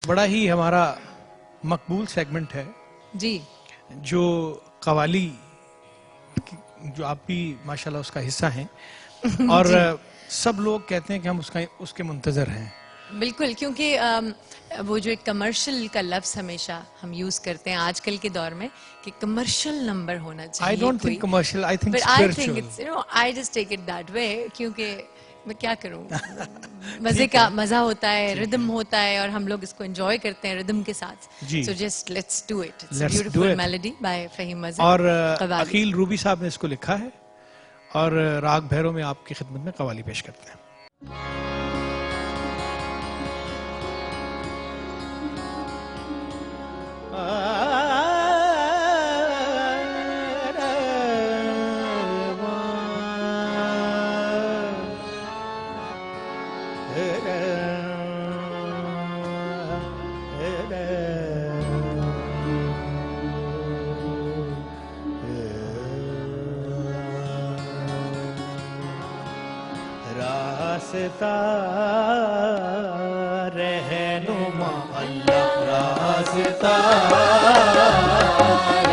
बड़ा ही हमारा मकबूल सेगमेंट है जी, जो कवाली, जो आप भी माशाल्लाह उसका हिस्सा हैं और सब लोग कहते हैं कि हम उसके मुंतजर हैं। बिल्कुल, क्योंकि वो जो एक कमर्शियल का लफ्ज हमेशा हम यूज करते हैं आजकल के दौर में कि कमर्शियल नंबर होना चाहिए। I don't think commercial, I think but I think spiritual. It's I just take it that way, क्योंकि मैं क्या करूं, मजे का मजा होता है, रिदम होता है और हम लोग इसको एंजॉय करते हैं रिदम के साथ। So just let's do it. It's a beautiful melody by Fahim Mazhar और अकील रूबी साहब ने इसको लिखा है और राग भैरव में आपकी खिदमत में कवाली पेश करते हैं। रास्ता रहनुमा अल्लाह, रास्ता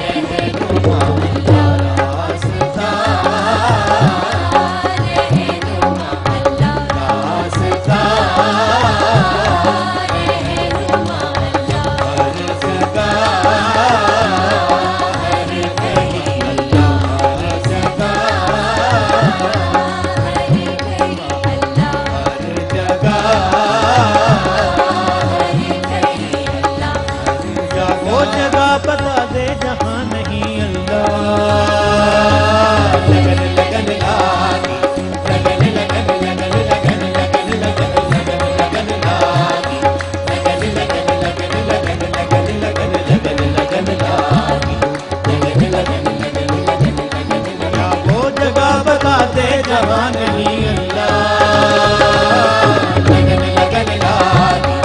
रहनुमा अल्लाह, रास्ता रहनुमा अल्लाह, रास्ता रहनुमा अल्लाह, रास्ता हर कहीं अल्लाह, रास्ता बता दे जहां नहीं अल्लाह। लगन लगन लागी, लगन लगन लगन लगन लगन लगन लगन लगन लागी, लगन लगन लगन लगन लगन लगन लगन लगन लागी, लगन लगन लगन लगन लगन लगन। वो जगह बता दे जहां नहीं अल्लाह। लगन लगन लागी,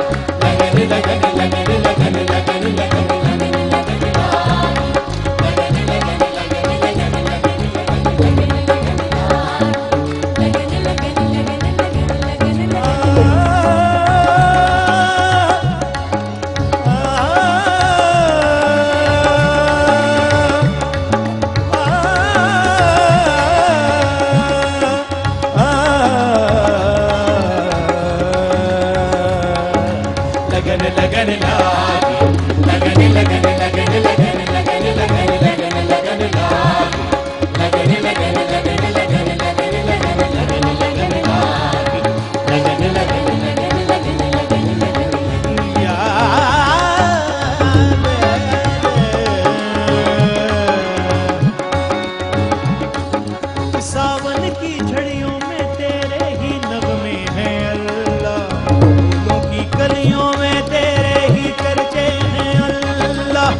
लगन लगन लगन लगन लगन लगन लगन लागी, लगन लगन लगन लगन लगन लगन लगन लगन लागी, लगन लगन लगन लगन लगन लगन लगन लगन लागी, लगन लगन लगन लगन लगन लगन याद। सावन की झड़ियों में तेरे ही नगमे हैं अल्लाह, फूलों की कलियों में चर्चे हैं अल्लाह।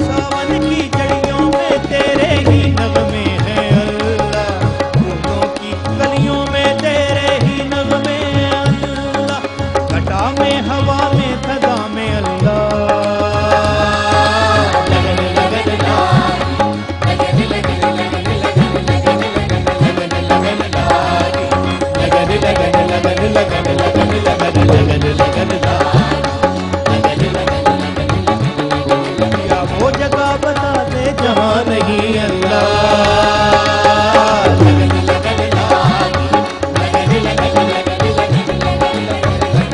सावन की जड़ियों में तेरे ही नगमे हैं अल्लाह, फूलों की कलियों में तेरे ही नगमे हैं अल्लाह। घटा में हवा में सदा में अल्लाह। लगन लगन लागी, लगन लगन लगन लगन लगन लगन लगन लगन लागी, लगन लगन लगन लगन लगन लगन लगन लगन लगन। या वो जगह बता दे जहां नहीं अल्लाह। लगन लगन लागी, लगन लगन लगन लगन लगन लगन लगन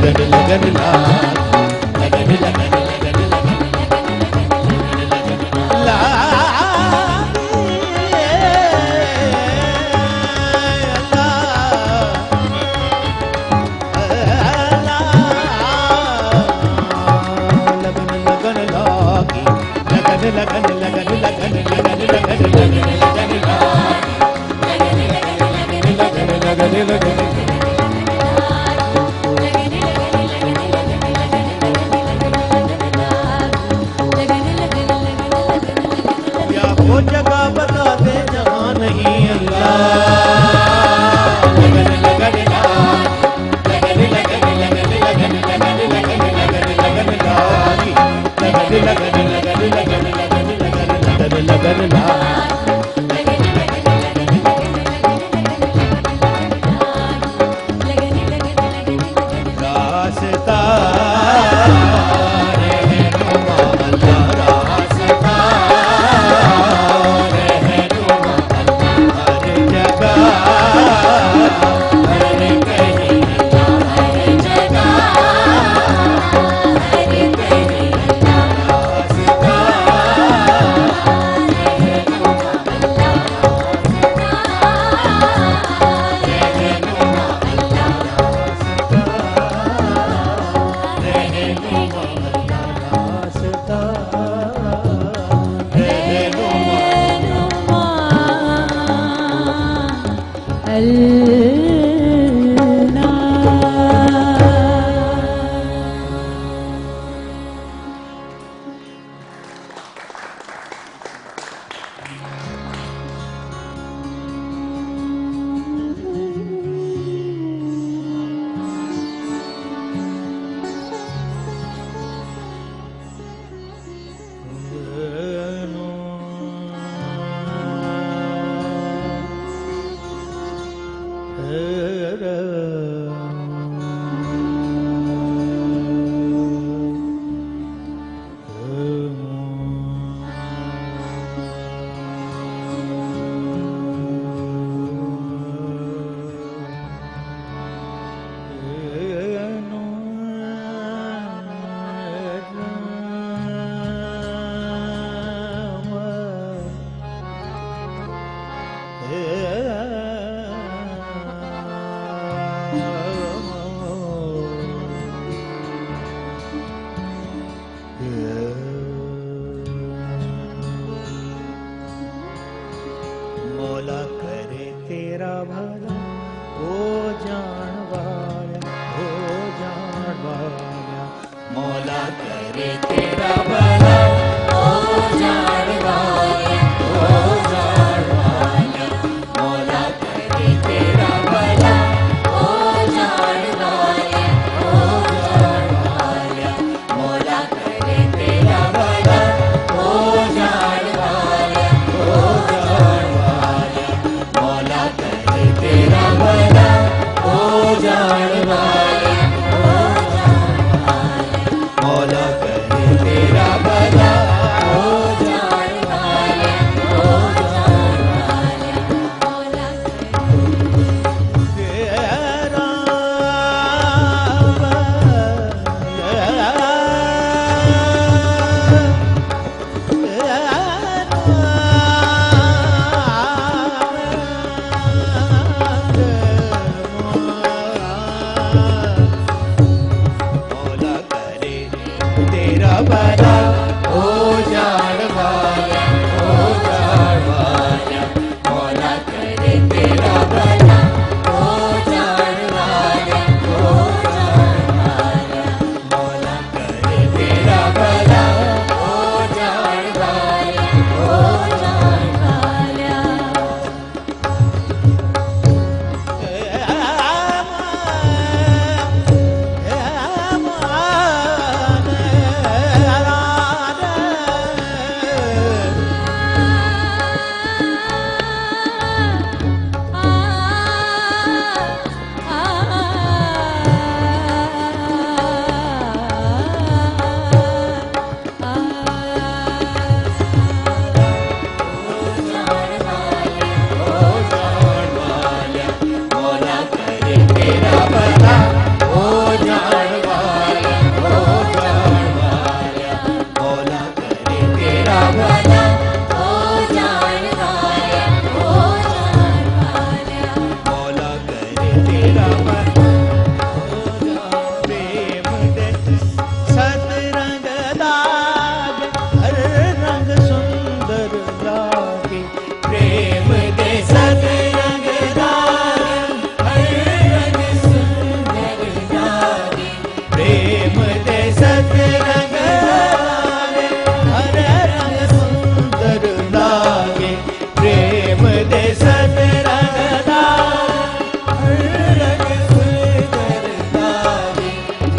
लगन लगन लागी, लगन लगन वो जगह बता दे जहाँ नहीं अल्लाह। लगन लगन लागी, लगन लगन लगन लगन लगन लगन लगन लगन लागी, लगन लगन लगन लगन लगन लगन लगन लगन लागी। रास्ता रहनुमा अल्लाह, रास्ता रहनुमा अल्लाह, हर जगह हर कहीं अल्लाह, हर जगह हर कहीं अल्लाह, रास्ता रहनुमा मौला करे तेरा भला, ओ जान वाला, ओ जान वाला। मौला करे तेरा भला, ओ जान वाला, ओ जान वाला। मौला करे तेरा भला, ओ जान वाला, ओ जान वाला। मौला करे तेरा भला, ओ जान वाला, ओ जान वाला। मौला करे तेरा भला, ओ जान वाला, ओ जान वाला। मौला करे तेरा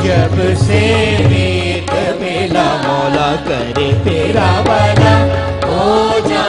जब से मीत मिला मौला करे तेरा वाला हो जा